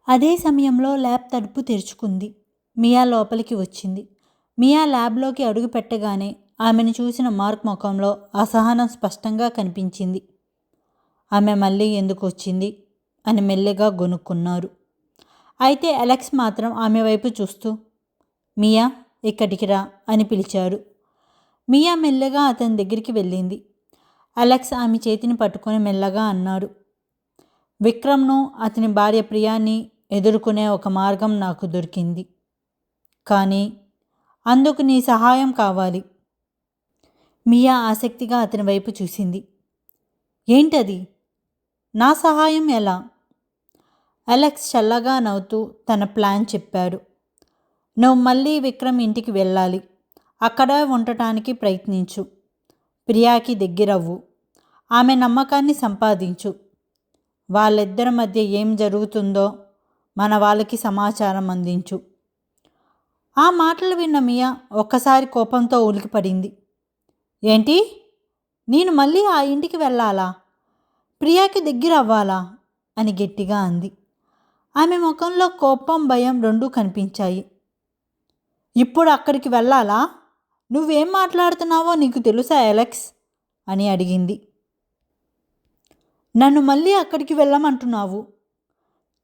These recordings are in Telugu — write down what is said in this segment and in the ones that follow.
అదే సమయంలో ల్యాబ్ తలుపు తెరుచుకుంది. మియా లోపలికి వచ్చింది. మియా ల్యాబ్లోకి అడుగు పెట్టగానే ఆమెను చూసిన మార్క్ ముఖంలో అసహనం స్పష్టంగా కనిపించింది. ఆమె మళ్ళీ ఎందుకు వచ్చింది అని మెల్లగా గొనుక్కున్నారు. అయితే అలెక్స్ మాత్రం ఆమె వైపు చూస్తూ, మియా ఇక్కడికి రా అని పిలిచారు. మియా మెల్లగా అతని దగ్గరికి వెళ్ళింది. అలెక్స్ ఆమె చేతిని పట్టుకొని మెల్లగా అన్నాడు, విక్రమ్ను, అతని భార్య ప్రియాని ఎదుర్కొనే ఒక మార్గం నాకు దొరికింది. కానీ అందుకు నీ సహాయం కావాలి. మియా ఆసక్తిగా అతని వైపు చూసింది. ఏంటది? నా సహాయం ఎలా? అలెక్స్ చల్లగా నవ్వుతూ తన ప్లాన్ చెప్పాడు. నువ్వు మళ్ళీ విక్రమ్ ఇంటికి వెళ్ళాలి. అక్కడే ఉండటానికి ప్రయత్నించు. ప్రియాకి దగ్గరవ్వు. ఆమె నమ్మకాన్ని సంపాదించు. వాళ్ళిద్దరి మధ్య ఏం జరుగుతుందో మన వాళ్ళకి సమాచారం అందించు. ఆ మాటలు విన్న మియా ఒక్కసారి కోపంతో ఉలికిపడింది. ఏంటి? నేను మళ్ళీ ఆ ఇంటికి వెళ్ళాలా? ప్రియాకి దగ్గర అవ్వాలా అని గట్టిగా అంది. ఆమె ముఖంలో కోపం, భయం రెండూ కనిపించాయి. ఇప్పుడు అక్కడికి వెళ్ళాలా? నువ్వేం మాట్లాడుతున్నావో నీకు తెలుసా అలెక్స్ అని అడిగింది. నన్ను మళ్ళీ అక్కడికి వెళ్ళమంటున్నావు?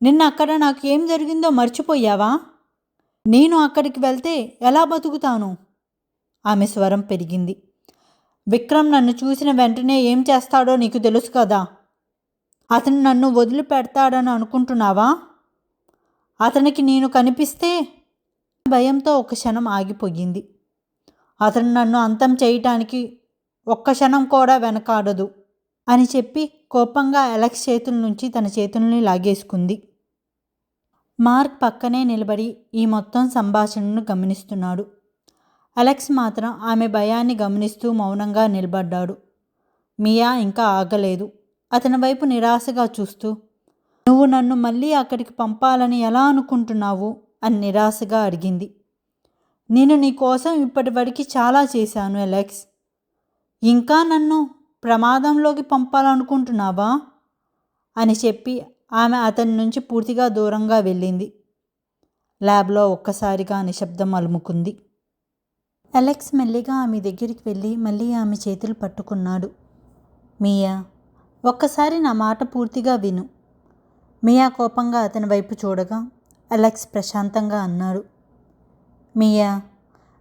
నిన్న అక్కడ నాకు ఏం జరిగిందో మర్చిపోయావా? నేను అక్కడికి వెళ్తే ఎలా బతుకుతాను? ఆమె స్వరం పెరిగింది. విక్రమ్ నన్ను చూసిన వెంటనే ఏం చేస్తాడో నీకు తెలుసు కదా. అతను నన్ను వదిలిపెడతాడని అనుకుంటున్నావా? అతనికి నేను కనిపిస్తే? భయంతో ఒక క్షణం ఆగిపోయింది. అతను నన్ను అంతం చేయటానికి ఒక్క క్షణం కూడా వెనకాడదు అని చెప్పి కోపంగా అలెక్స్ చేతుల నుంచి తన చేతుల్ని లాగేసుకుంది. మార్క్ పక్కనే నిలబడి ఈ మొత్తం సంభాషణను గమనిస్తున్నాడు. అలెక్స్ మాత్రం ఆమె భయాన్ని గమనిస్తూ మౌనంగా నిలబడ్డాడు. మియా ఇంకా ఆగలేదు. అతని వైపు నిరాశగా చూస్తూ, నువ్వు నన్ను మళ్ళీ అక్కడికి పంపాలని ఎలా అనుకుంటున్నావు అని నిరాశగా అడిగింది. నేను నీ కోసం ఇప్పటివరకు చాలా చేశాను అలెక్స్. ఇంకా నన్ను ప్రమాదంలోకి పంపాలనుకుంటున్నావా అని చెప్పి ఆమె అతని నుంచి పూర్తిగా దూరంగా వెళ్ళింది. ల్యాబ్లో ఒక్కసారిగా నిశ్శబ్దం అలుముకుంది. అలెక్స్ మెల్లిగా ఆమె దగ్గరికి వెళ్ళి మళ్ళీ ఆమె చేతులు పట్టుకున్నాడు. మియా, ఒక్కసారి నా మాట పూర్తిగా విను. మియా కోపంగా అతని వైపు చూడగా అలెక్స్ ప్రశాంతంగా అన్నాడు. మియా,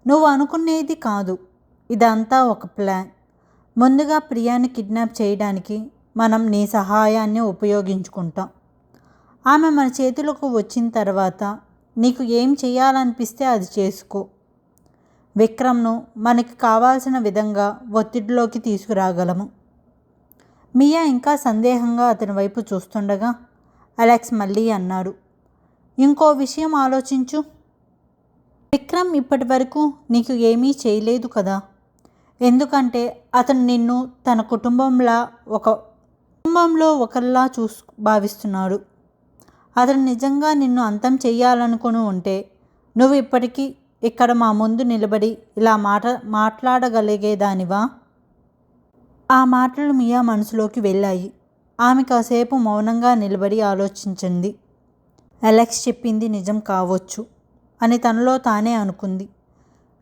నువ్వు అనుకునేది కాదు. ఇదంతా ఒక ప్లాన్. ముందుగా ప్రియాని కిడ్నాప్ చేయడానికి మనం నీ సహాయాన్ని ఉపయోగించుకుంటాం. ఆమె మన చేతులకు వచ్చిన తర్వాత నీకు ఏం చేయాలనిపిస్తే అది చేసుకో. విక్రమ్ను మనకి కావాల్సిన విధంగా ఒత్తిడిలోకి తీసుకురాగలము. మియా ఇంకా సందేహంగా అతని వైపు చూస్తుండగా అలెక్స్ మళ్ళీ అన్నాడు, ఇంకో విషయం ఆలోచించు. విక్రమ్ ఇప్పటి వరకు నీకు ఏమీ చేయలేదు కదా. ఎందుకంటే అతను నిన్ను తన కుటుంబంలో ఒకరిలా భావిస్తున్నాడు. అతను నిజంగా నిన్ను అంతం చెయ్యాలనుకుని ఉంటే నువ్వు ఇప్పటికీ ఇక్కడ మా ముందు నిలబడి ఇలా మాట్లాడగలిగేదానివా? ఆ మాటలు మియా మనసులోకి వెళ్ళాయి. ఆమె కాసేపు మౌనంగా నిలబడి ఆలోచించింది. అలెక్స్ చెప్పింది నిజం కావచ్చు అని తనలో తానే అనుకుంది.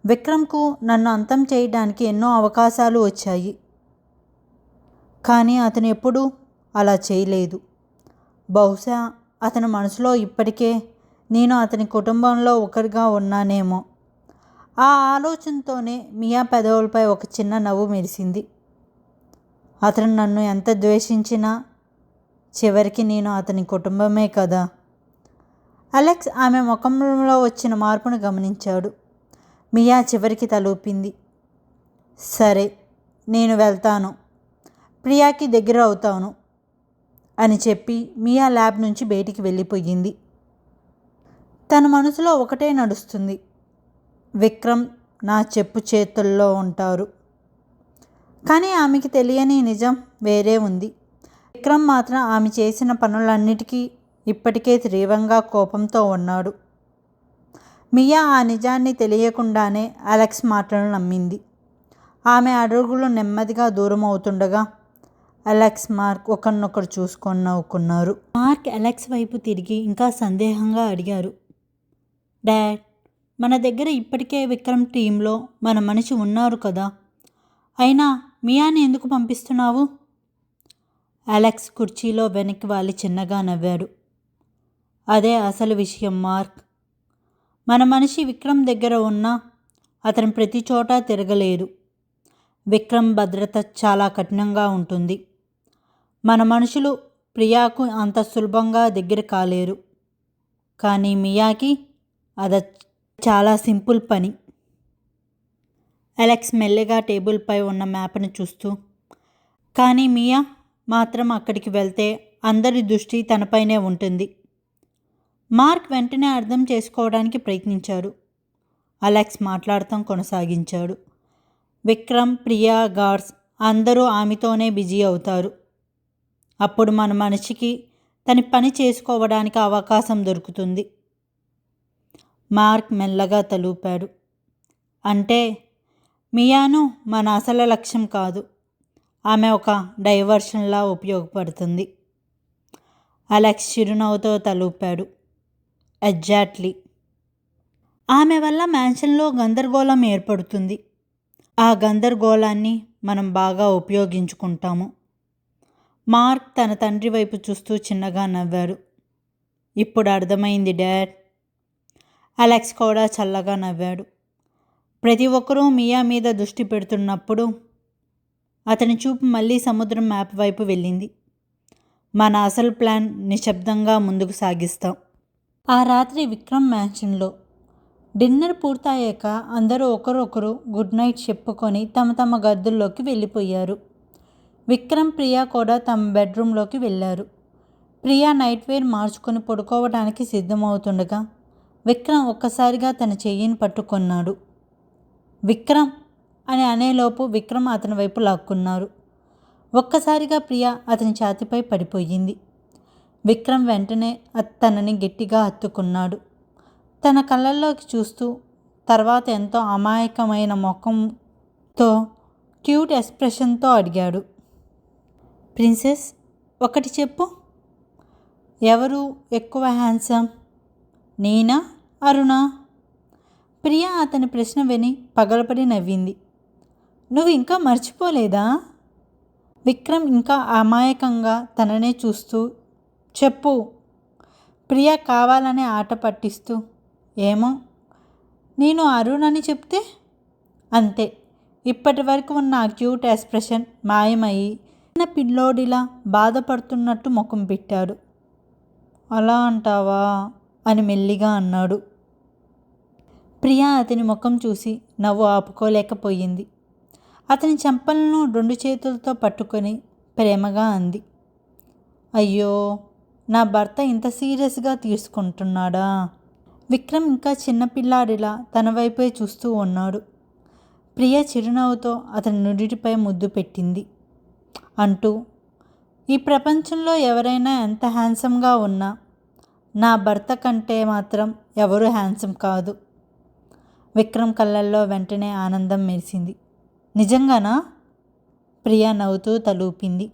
విక్రమ్కు నన్ను అంతం చేయడానికి ఎన్నో అవకాశాలు వచ్చాయి. కానీ అతను ఎప్పుడూ అలా చేయలేదు. బహుశా అతని మనసులో ఇప్పటికే నేను అతని కుటుంబంలో ఒకరిగా ఉన్నానేమో. ఆ ఆలోచనతోనే మియా పెదవులపై ఒక చిన్న నవ్వు మెరిసింది. అతను నన్ను ఎంత ద్వేషించినా చివరికి నేను అతని కుటుంబమే కదా. అలెక్స్ ఆమె ముఖంలో వచ్చిన మార్పును గమనించాడు. మియా చివరికి తలూపింది. సరే, నేను వెళ్తాను. ప్రియాకి దగ్గర అవుతాను అని చెప్పి మియా ల్యాబ్ నుంచి బయటికి వెళ్ళిపోయింది. తన మనసులో ఒకటే నడుస్తుంది, విక్రమ్ నా చెప్పు చేతుల్లో ఉంటారు. కానీ ఆమెకి తెలియని నిజం వేరే ఉంది. విక్రమ్ మాత్రం ఆమె చేసిన పనులన్నిటికీ ఇప్పటికే తీవ్రంగా కోపంతో ఉన్నాడు. మియా ఆ నిజాన్ని తెలియకుండానే అలెక్స్ మాటలను నమ్మింది. ఆమె అడుగులు నెమ్మదిగా దూరం అవుతుండగా అలెక్స్, మార్క్ ఒకరినొకరు చూసుకొని నవ్వుకున్నారు. మార్క్ అలెక్స్ వైపు తిరిగి ఇంకా సందేహంగా అడిగారు, డాడ్, మన దగ్గర ఇప్పటికే విక్రమ్ టీంలో మన మనిషి ఉన్నారు కదా, అయినా మియాని ఎందుకు పంపిస్తున్నావు? అలెక్స్ కుర్చీలో వెనక్కి వాలి చిన్నగా నవ్వాడు. అదే అసలు విషయం మార్క్. మన మనిషి విక్రమ్ దగ్గర ఉన్నా అతను ప్రతి చోట తిరగలేదు. విక్రమ్ భద్రత చాలా కఠినంగా ఉంటుంది. మన మనుషులు ప్రియాకు అంత సులభంగా దగ్గర కాలేరు. కానీ మియాకి అది చాలా సింపుల్ పని. అలెక్స్ మెల్లగా టేబుల్పై ఉన్న మ్యాప్ను చూస్తూ, కానీ మియా మాత్రం అక్కడికి వెళ్తే అందరి దృష్టి తనపైనే ఉంటుంది. మార్క్ వెంటనే అర్థం చేసుకోవడానికి ప్రయత్నించాడు. అలెక్స్ మాట్లాడటం కొనసాగించాడు. విక్రమ్, ప్రియా, గార్డ్స్ అందరూ ఆమెతోనే బిజీ అవుతారు. అప్పుడు మన మనిషికి తన పని చేసుకోవడానికి అవకాశం దొరుకుతుంది. మార్క్ మెల్లగా తలూపాడు. అంటే మియాను మన అసలు లక్ష్యం కాదు, ఆమె ఒక డైవర్షన్లా ఉపయోగపడుతుంది. అలెక్స్ చిరునవ్వుతో తలూపాడు. ఎగ్జాక్ట్లీ. ఆమె వల్ల మ్యాన్షన్లో గందరగోళం ఏర్పడుతుంది. ఆ గందరగోళాన్ని మనం బాగా ఉపయోగించుకుంటాము. మార్క్ తన తండ్రి వైపు చూస్తూ చిన్నగా నవ్వాడు. ఇప్పుడు అర్థమైంది డాడ్. అలెక్స్ కూడా చల్లగా నవ్వాడు. ప్రతి ఒక్కరూ మియా మీద దృష్టి పెడుతున్నప్పుడు అతని చూపు మళ్ళీ సముద్రం మ్యాప్ వైపు వెళ్ళింది. మన అసలు ప్లాన్ నిశ్శబ్దంగా ముందుకు సాగిస్తాం. ఆ రాత్రి విక్రమ్ మ్యాన్షన్లో డిన్నర్ పూర్తయ్యాక అందరూ ఒకరొకరు గుడ్ నైట్ చెప్పుకొని తమ తమ గదుల్లోకి వెళ్ళిపోయారు. విక్రమ్, ప్రియా కూడా తమ బెడ్రూమ్లోకి వెళ్ళారు. ప్రియా నైట్ వేర్ మార్చుకొని పడుకోవడానికి సిద్ధమవుతుండగా విక్రమ్ ఒక్కసారిగా తన చెయ్యిని పట్టుకున్నాడు. విక్రమ్ అని అనేలోపు విక్రమ్ అతని వైపు లాక్కున్నారు. ఒక్కసారిగా ప్రియా అతని ఛాతీపై పడిపోయింది. విక్రమ్ వెంటనే తనని గట్టిగా హత్తుకున్నాడు. తన కళ్ళల్లోకి చూస్తూ తర్వాత ఎంతో అమాయకమైన ముఖంతో క్యూట్ ఎక్స్ప్రెషన్తో అడిగాడు, ప్రిన్సెస్, ఒకటి చెప్పు, ఎవరు ఎక్కువ హ్యాండ్సమ్, నేనా అరుణా? ప్రియా అతని ప్రశ్న విని పగలపడి నవ్వింది. నువ్వు ఇంకా మర్చిపోలేదా? విక్రమ్ ఇంకా అమాయకంగా తననే చూస్తూ చెప్పు. ప్రియా కావాలనే ఆట పట్టిస్తూ, ఏమో, నేను అరుణ్ అని చెప్తే అంతే. ఇప్పటి వరకు ఉన్న ఆ క్యూట్ ఎక్స్ప్రెషన్ మాయమయ్యి చిన్న పిల్లోడిలా బాధపడుతున్నట్టు ముఖం పెట్టాడు. అలా అంటావా అని మెల్లిగా అన్నాడు. ప్రియా అతని ముఖం చూసి నవ్వు ఆపుకోలేకపోయింది. అతని చెంపలను 2 చేతులతో పట్టుకొని ప్రేమగా అంది, అయ్యో, నా భర్త ఇంత సీరియస్గా తీసుకుంటున్నాడా? విక్రమ్ ఇంకా చిన్నపిల్లాడిలా తన వైపే చూస్తూ ఉన్నాడు. ప్రియ చిరునవ్వుతో అతని నుడిటిపై ముద్దు పెట్టింది. అంటూ, ఈ ప్రపంచంలో ఎవరైనా ఎంత హ్యాండ్సమ్గా ఉన్నా నా భర్త కంటే మాత్రం ఎవరూ హ్యాండ్సమ్ కాదు. విక్రమ్ కళ్ళల్లో వెంటనే ఆనందం మెరిసింది. నిజంగానా? ప్రియా నవ్వుతూ తలూపింది.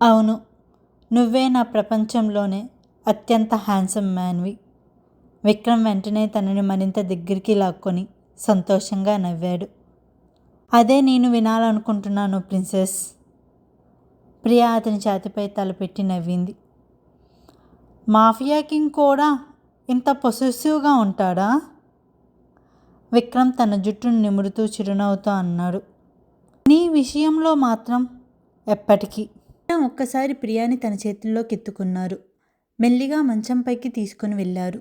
అవును, నువ్వే నా ప్రపంచంలోనే అత్యంత హ్యాండ్సమ్ మ్యాన్వి. విక్రమ్ వెంటనే తనని మరింత దగ్గరికి లాక్కొని సంతోషంగా నవ్వాడు. అదే నేను వినాలనుకుంటున్నాను ప్రిన్సెస్. ప్రియా అతని ఛాతీపై తలపెట్టి నవ్వింది. మాఫియా కింగ్ కూడా ఇంత పొసెసివ్గా ఉంటాడా? విక్రమ్ తన జుట్టును నిమురుతూ చిరునవ్వుతో అన్నాడు. నీ విషయంలో మాత్రం ఎప్పటికీ. ఒక్కసారి ప్రియాని తన చేతుల్లోకి ఎత్తుకున్నారు. మెల్లిగా మంచంపైకి తీసుకుని వెళ్ళారు.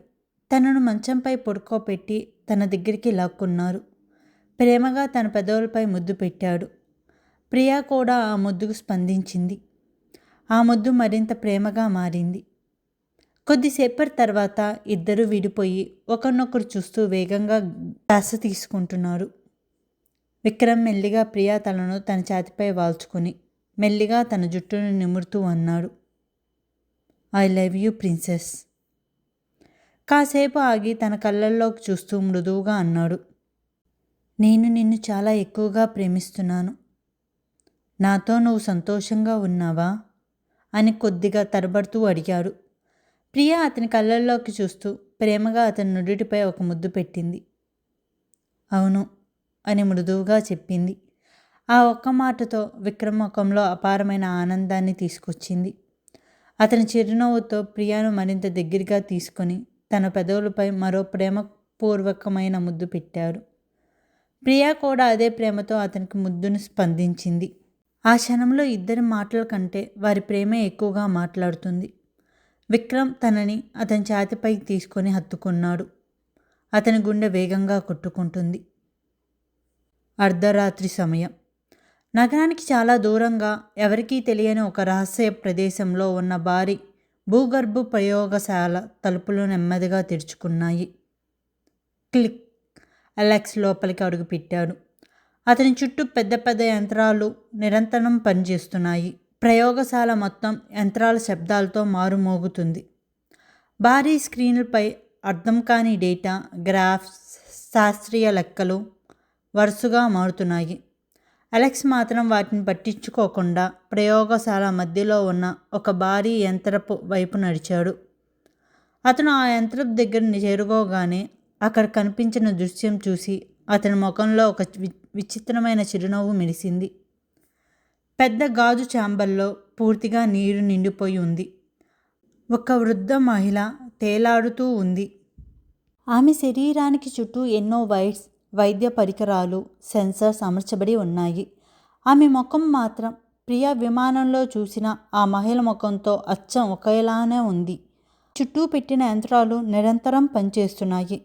తనను మంచంపై పడుకోబెట్టి తన దగ్గరికి లాక్కున్నారు. ప్రేమగా తన పెదవులపై ముద్దు పెట్టాడు. ప్రియా కూడా ఆ ముద్దుకు స్పందించింది. ఆ ముద్దు మరింత ప్రేమగా మారింది. కొద్దిసేపటి తర్వాత ఇద్దరూ విడిపోయి ఒకరినొకరు చూస్తూ వేగంగా శ్వాస తీసుకుంటున్నారు. విక్రమ్ మెల్లిగా ప్రియా తలను తన ఛాతీపై వాల్చుకుని మెల్లిగా తన జుట్టును నిమురుతూ అన్నాడు, ఐ లవ్ యూ ప్రిన్సెస్. కాసేపు ఆగి తన కళ్ళల్లోకి చూస్తూ మృదువుగా అన్నాడు, నేను నిన్ను చాలా ఎక్కువగా ప్రేమిస్తున్నాను. నాతో నువ్వు సంతోషంగా ఉన్నావా అని కొద్దిగా తడబడుతూ అడిగాడు. ప్రియా అతని కళ్ళల్లోకి చూస్తూ ప్రేమగా అతని నుడిటిపై ఒక ముద్దు పెట్టింది. అవును అని మృదువుగా చెప్పింది. ఆ ఒక్క మాటతో విక్రమ్ ముఖంలో అపారమైన ఆనందాన్ని తీసుకొచ్చింది. అతని చిరునవ్వుతో ప్రియాను మరింత దగ్గరగా తీసుకొని తన పెదవులపై మరో ప్రేమపూర్వకమైన ముద్దు పెట్టాడు. ప్రియా కూడా అదే ప్రేమతో అతనికి ముద్దును స్పందించింది. ఆ క్షణంలో ఇద్దరి మాటల కంటే వారి ప్రేమే ఎక్కువగా మాట్లాడుతుంది. విక్రమ్ తనని అతని ఛాతీపై తీసుకొని హత్తుకున్నాడు. అతని గుండె వేగంగా కొట్టుకుంటుంది. అర్ధరాత్రి సమయం. నగరానికి చాలా దూరంగా ఎవరికీ తెలియని ఒక రహస్య ప్రదేశంలో ఉన్న భారీ భూగర్భ ప్రయోగశాల తలుపులు నెమ్మదిగా తెరుచుకున్నాయి. క్లిక్. అలెక్స్ లోపలికి అడుగుపెట్టాడు. అతని చుట్టూ పెద్ద పెద్ద యంత్రాలు నిరంతరం పనిచేస్తున్నాయి. ప్రయోగశాల మొత్తం యంత్రాల శబ్దాలతో మారుమోగుతుంది. భారీ స్క్రీన్లపై అర్థం కాని డేటా, గ్రాఫ్స్, శాస్త్రీయ లెక్కలు వరుసగా మారుతున్నాయి. అలెక్స్ మాత్రం వాటిని పట్టించుకోకుండా ప్రయోగశాల మధ్యలో ఉన్న ఒక భారీ యంత్రపు వైపు నడిచాడు. అతను ఆ యంత్రం దగ్గర చేరుకోగానే అక్కడ కనిపించిన దృశ్యం చూసి అతని ముఖంలో ఒక విచిత్రమైన చిరునవ్వు మెరిసింది. పెద్ద గాజు ఛాంబర్లో పూర్తిగా నీరు నిండిపోయి ఉంది. ఒక వృద్ధ మహిళ తేలాడుతూ ఉంది. ఆమె శరీరానికి చుట్టూ ఎన్నో వైర్స్, వైద్య పరికరాలు, సెన్సర్స్ అమర్చబడి ఉన్నాయి. ఆమె ముఖం మాత్రం ప్రియా విమానంలో చూసిన ఆ మహిళ ముఖంతో అచ్చం ఒకేలానే ఉంది. చుట్టూ పెట్టిన యంత్రాలు నిరంతరం పనిచేస్తున్నాయి.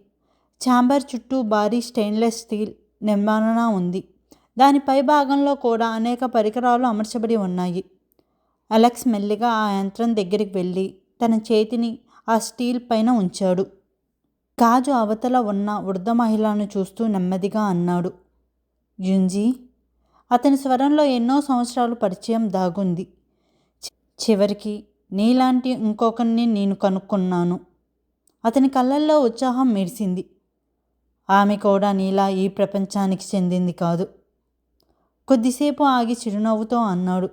ఛాంబర్ చుట్టూ భారీ స్టెయిన్లెస్ స్టీల్ నిర్మాణ ఉంది. దాని పై భాగంలో కూడా అనేక పరికరాలు అమర్చబడి ఉన్నాయి. అలెక్స్ మెల్లిగా ఆ యంత్రం దగ్గరికి వెళ్ళి తన చేతిని ఆ స్టీల్ పైన ఉంచాడు. గాజు అవతల ఉన్న వృద్ధ మహిళను చూస్తూ నెమ్మదిగా అన్నాడు, యుంజీ. అతని స్వరంలో ఎన్నో సంవత్సరాలు పరిచయం దాగుంది. చివరికి నీలాంటి ఇంకొకరిని నేను కనుక్కున్నాను. అతని కళ్ళల్లో ఉత్సాహం మెరిసింది. ఆమె కూడా నీలా ఈ ప్రపంచానికి చెందింది కాదు. కొద్దిసేపు ఆగి చిరునవ్వుతో అన్నాడు,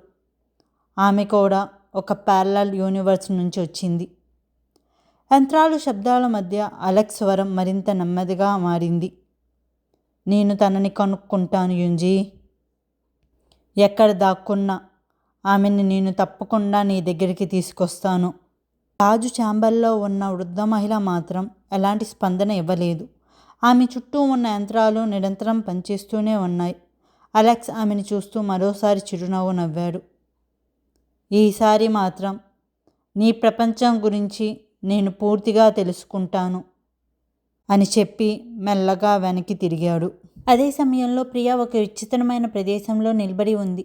ఆమె కూడా ఒక ప్యారలల్ యూనివర్స్ నుంచి వచ్చింది. యంత్రాలు శబ్దాల మధ్య అలెక్స్ స్వరం మరింత నెమ్మదిగా మారింది. నేను తనని కనుక్కుంటాను యుంజీ. ఎక్కడ దాక్కున్నా ఆమెని నేను తప్పకుండా నీ దగ్గరికి తీసుకొస్తాను. రాజు ఛాంబర్లో ఉన్న వృద్ధ మహిళ మాత్రం ఎలాంటి స్పందన ఇవ్వలేదు. ఆమె చుట్టూ ఉన్న యంత్రాలు నిరంతరం పనిచేస్తూనే ఉన్నాయి. అలెక్స్ ఆమెను చూస్తూ మరోసారి చిరునవ్వు నవ్వాడు. ఈసారి మాత్రం నీ ప్రపంచం గురించి నేను పూర్తిగా తెలుసుకుంటాను అని చెప్పి మెల్లగా వెనక్కి తిరిగాడు. అదే సమయంలో ప్రియా ఒక విచిత్రమైన ప్రదేశంలో నిలబడి ఉంది.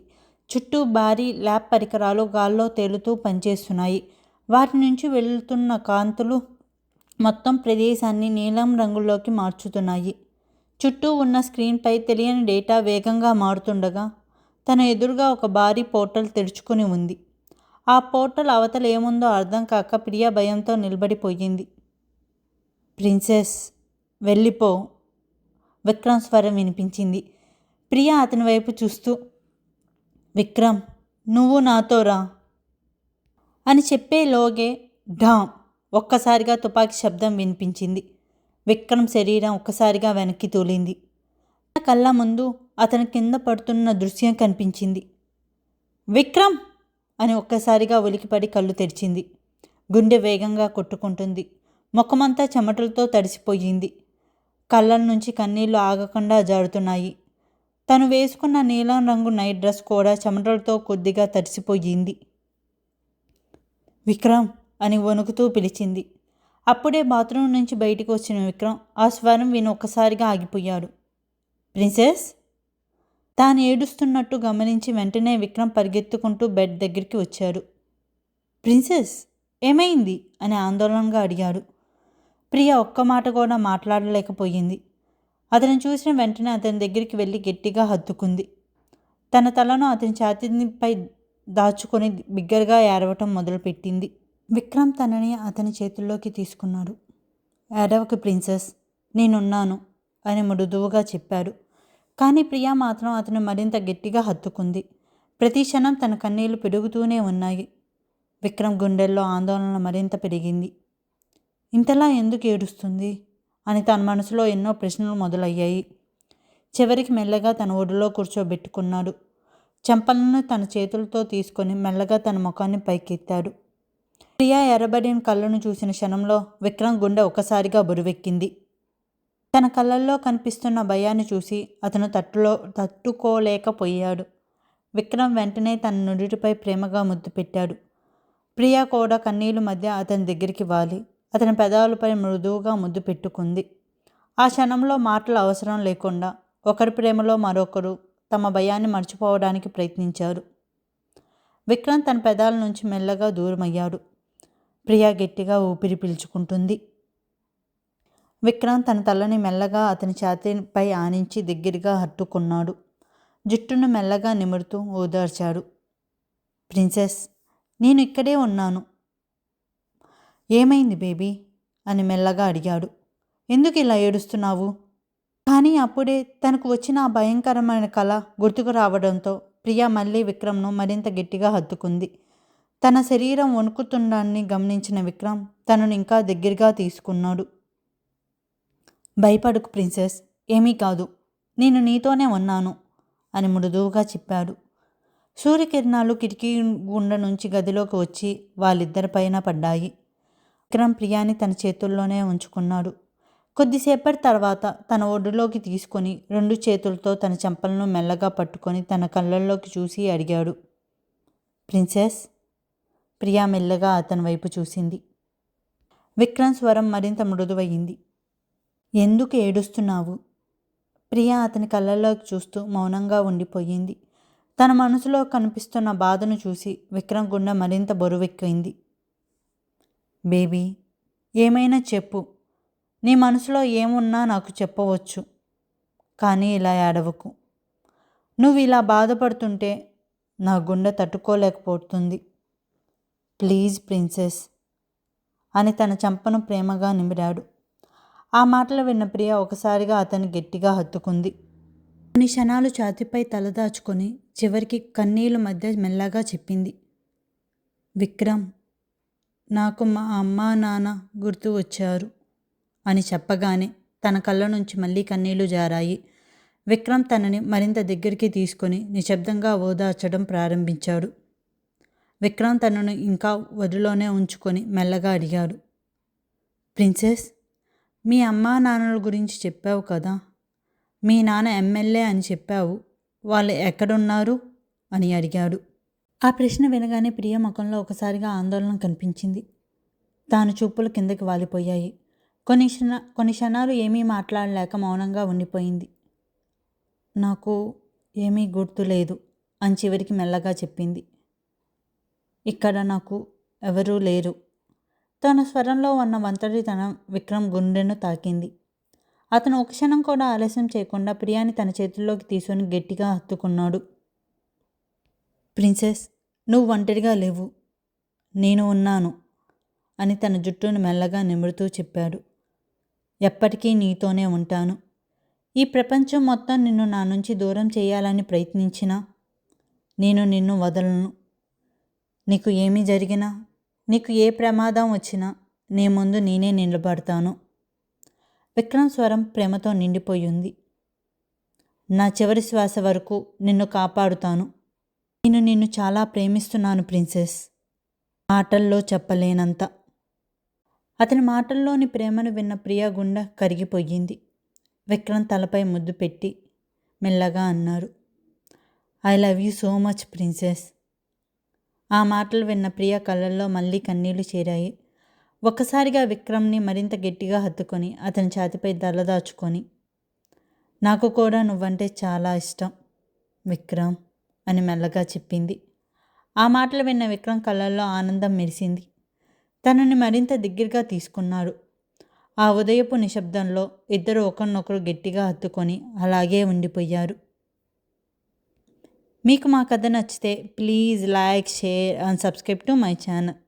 చుట్టూ భారీ ల్యాబ్ పరికరాలు గాల్లో తేలుతూ పనిచేస్తున్నాయి. వాటి నుంచి వెళుతున్న కాంతులు మొత్తం ప్రదేశాన్ని నీలం రంగులోకి మార్చుతున్నాయి. చుట్టూ ఉన్న స్క్రీన్పై తెలియని డేటా వేగంగా మారుతుండగా తన ఎదురుగా ఒక భారీ పోర్టల్ తెరుచుకుని ఉంది. ఆ పోర్టల్ అవతల ఏముందో అర్థం కాక ప్రియా భయంతో నిలబడిపోయింది. ప్రిన్సెస్, వెళ్ళిపో. విక్రమ్ స్వరం వినిపించింది. ప్రియా అతని వైపు చూస్తూ, విక్రమ్, నువ్వు నాతో రా అని చెప్పేలోగే ఢామ్ ఒక్కసారిగా తుపాకీ శబ్దం వినిపించింది. విక్రమ్ శరీరం ఒక్కసారిగా వెనక్కి తూలింది. కళ్ళ ముందు అతని కింద పడుతున్న దృశ్యం కనిపించింది. విక్రమ్ అని ఒక్కసారిగా ఉలికిపడి కళ్ళు తెరిచింది. గుండె వేగంగా కొట్టుకుంటుంది. ముఖమంతా చెమటలతో తడిసిపోయింది. కళ్ళ నుంచి కన్నీళ్లు ఆగకుండా జారుతున్నాయి. తను వేసుకున్న నీలం రంగు నైట్ డ్రెస్ కూడా చెమటలతో కొద్దిగా తడిసిపోయింది. విక్రమ్ అని వణుకుతూ పిలిచింది. అప్పుడే బాత్రూమ్ నుంచి బయటికి వచ్చిన విక్రమ్ ఆ స్వరం విని ఒక్కసారిగా ఆగిపోయాడు. ప్రిన్సెస్? తాను ఏడుస్తున్నట్టు గమనించి వెంటనే విక్రమ్ పరిగెత్తుకుంటూ బెడ్ దగ్గరికి వచ్చాడు. ప్రిన్సెస్, ఏమైంది అని ఆందోళనగా అడిగాడు. ప్రియ ఒక్క మాట కూడా మాట్లాడలేకపోయింది. అతను చూసిన వెంటనే అతని దగ్గరికి వెళ్ళి గట్టిగా హత్తుకుంది. తన తలను అతని ఛాతీపై దాచుకొని బిగ్గరగా ఏడవటం మొదలుపెట్టింది. విక్రమ్ తనని అతని చేతుల్లోకి తీసుకున్నాడు. ఏడవకు ప్రిన్సెస్, నేనున్నాను అని మృదువుగా చెప్పాడు. కానీ ప్రియా మాత్రం అతను మరింత గట్టిగా హత్తుకుంది. ప్రతి క్షణం తన కన్నీళ్లు పెరుగుతూనే ఉన్నాయి. విక్రమ్ గుండెల్లో ఆందోళన మరింత పెరిగింది. ఇంతలా ఎందుకు ఏడుస్తుంది అని తన మనసులో ఎన్నో ప్రశ్నలు మొదలయ్యాయి. చివరికి మెల్లగా తన ఒడిలో కూర్చోబెట్టుకున్నాడు. చెంపలను తన చేతులతో తీసుకొని మెల్లగా తన ముఖాన్ని పైకెత్తాడు. ప్రియా ఎర్రబడిన కళ్ళను చూసిన క్షణంలో విక్రమ్ గుండె ఒక్కసారిగా బరువెక్కింది. తన కళ్ళల్లో కనిపిస్తున్న భయాన్ని చూసి అతను తట్టుకోలేకపోయాడు. విక్రమ్ వెంటనే తన నుడిటిపై ప్రేమగా ముద్దు పెట్టాడు. ప్రియా కూడా కన్నీళ్ల మధ్య అతని దగ్గరికి వాలి అతని పెదాలపై మృదువుగా ముద్దు పెట్టుకుంది. ఆ క్షణంలో మాటలు అవసరం లేకుండా ఒకరి ప్రేమలో మరొకరు తమ భయాన్ని మర్చిపోవడానికి ప్రయత్నించారు. విక్రమ్ తన పెదాల నుంచి మెల్లగా దూరమయ్యాడు. ప్రియా గట్టిగా ఊపిరి పీల్చుకుంటుంది. విక్రమ్ తన తలని మెల్లగా అతని ఛాతీపై ఆనించి దగ్గరగా హత్తుకున్నాడు. జుట్టును మెల్లగా నిమురుతూ ఓదార్చాడు. ప్రిన్సెస్, నేను ఇక్కడే ఉన్నాను. ఏమైంది బేబీ అని మెల్లగా అడిగాడు. ఎందుకు ఇలా ఏడుస్తున్నావు? కానీ అప్పుడే తనకు వచ్చిన ఆ భయంకరమైన కళ గుర్తుకు రావడంతో ప్రియా మళ్ళీ విక్రమ్ను మరింత గట్టిగా హత్తుకుంది. తన శరీరం వణుకుతుండాన్ని గమనించిన విక్రమ్ తనను ఇంకా దగ్గరగా తీసుకున్నాడు. భయపడకు ప్రిన్సెస్, ఏమీ కాదు, నేను నీతోనే ఉన్నాను అని మృదువుగా చెప్పాడు. సూర్యకిరణాలు కిటికీ గుండా నుంచి గదిలోకి వచ్చి వాళ్ళిద్దరిపైన పడ్డాయి. విక్రమ్ ప్రియాని తన చేతుల్లోనే ఉంచుకున్నాడు. కొద్దిసేపటి తర్వాత తన ఒడిలోకి తీసుకొని 2 చేతులతో తన చెంపలను మెల్లగా పట్టుకొని తన కళ్ళల్లోకి చూసి అడిగాడు. ప్రిన్సెస్? ప్రియా మెల్లగా అతని వైపు చూసింది. విక్రమ్ స్వరం మరింత మృదువయింది. ఎందుకు ఏడుస్తున్నావు? ప్రియా అతని కళ్ళల్లోకి చూస్తూ మౌనంగా ఉండిపోయింది. తన మనసులో కనిపిస్తున్న బాధను చూసి విక్రమ్ గుండె మరింత బరువెక్కింది. బేబీ, ఏమైనా చెప్పు. నీ మనసులో ఏమున్నా నాకు చెప్పవచ్చు. కానీ ఇలా ఏడవకు. నువ్వు ఇలా బాధపడుతుంటే నా గుండె తట్టుకోలేకపోతుంది. ప్లీజ్ ప్రిన్సెస్ అని తన చెంపను ప్రేమగా నిమిరాడు. ఆ మాటలు విన్న ప్రియ ఒకసారిగా అతన్ని గట్టిగా హత్తుకుంది. కొన్ని క్షణాలు ఛాతీపై తలదాచుకొని చివరికి కన్నీళ్ళ మధ్య మెల్లగా చెప్పింది. విక్రమ్, నాకు మా అమ్మా నాన్న గుర్తు వచ్చారు అని చెప్పగానే తన కళ్ళ నుంచి మళ్ళీ కన్నీళ్లు జారాయి. విక్రమ్ తనని మరింత దగ్గరికి తీసుకొని నిశ్శబ్దంగా ఓదార్చడం ప్రారంభించాడు. విక్రమ్ తనను ఇంకా ఒడిలోనే ఉంచుకొని మెల్లగా అడిగాడు. ప్రిన్సెస్, మీ అమ్మా నాన్నల గురించి చెప్పావు కదా. మీ నాన్న ఎమ్మెల్యే అని చెప్పావు. వాళ్ళు ఎక్కడున్నారు అని అడిగాడు. ఆ ప్రశ్న వినగానే ప్రియ ముఖంలో ఒకసారిగా ఆందోళన కనిపించింది. తాను చూపులు కిందకి వాలిపోయాయి. కొన్ని క్షణాలు ఏమీ మాట్లాడలేక మౌనంగా ఉండిపోయింది. నాకు ఏమీ గుర్తులేదు అని చివరికి మెల్లగా చెప్పింది. ఇక్కడ నాకు ఎవరూ లేరు. తన స్వరంలో ఉన్న ఒంటరితనం విక్రమ్ గుండెను తాకింది. అతను ఒక క్షణం కూడా ఆలస్యం చేయకుండా ప్రియాని తన చేతుల్లోకి తీసుకొని గట్టిగా హత్తుకున్నాడు. ప్రిన్సెస్, నువ్వు ఒంటరిగా లేవు, నేను ఉన్నాను అని తన జుట్టును మెల్లగా నిమురుతూ చెప్పాడు. ఎప్పటికీ నీతోనే ఉంటాను. ఈ ప్రపంచం మొత్తం నిన్ను నా నుంచి దూరం చేయాలని ప్రయత్నించినా నేను నిన్ను వదలను. నీకు ఏమి జరిగినా, నీకు ఏ ప్రమాదం వచ్చినా నీ ముందు నేనే నిలబడతాను. విక్రమ్ స్వరం ప్రేమతో నిండిపోయింది. నా చివరి శ్వాస వరకు నిన్ను కాపాడుతాను. నేను నిన్ను చాలా ప్రేమిస్తున్నాను ప్రిన్సెస్. మాటల్లో చెప్పలేనంత. అతని మాటల్లోని ప్రేమను విన్న ప్రియా గుండె కరిగిపోయింది. విక్రమ్ తలపై ముద్దు పెట్టి మెల్లగా అన్నాడు. I love you so much princess. ఆ మాటలు విన్న ప్రియ కళ్ళల్లో మళ్ళీ కన్నీళ్లు చేరాయి. ఒక్కసారిగా విక్రమ్ని మరింత గట్టిగా హత్తుకొని అతని ఛాతిపై దలదాచుకొని, నాకు కూడా నువ్వంటే చాలా ఇష్టం విక్రమ్ అని మెల్లగా చెప్పింది. ఆ మాటలు విన్న విక్రమ్ కళ్ళల్లో ఆనందం మెరిసింది. తనని మరింత దగ్గరగా తీసుకున్నాడు. ఆ ఉదయపు నిశ్శబ్దంలో ఇద్దరు ఒకరినొకరు గట్టిగా హత్తుకొని అలాగే ఉండిపోయారు. మీకు మా కథ నచ్చితే please like, share and subscribe to my channel.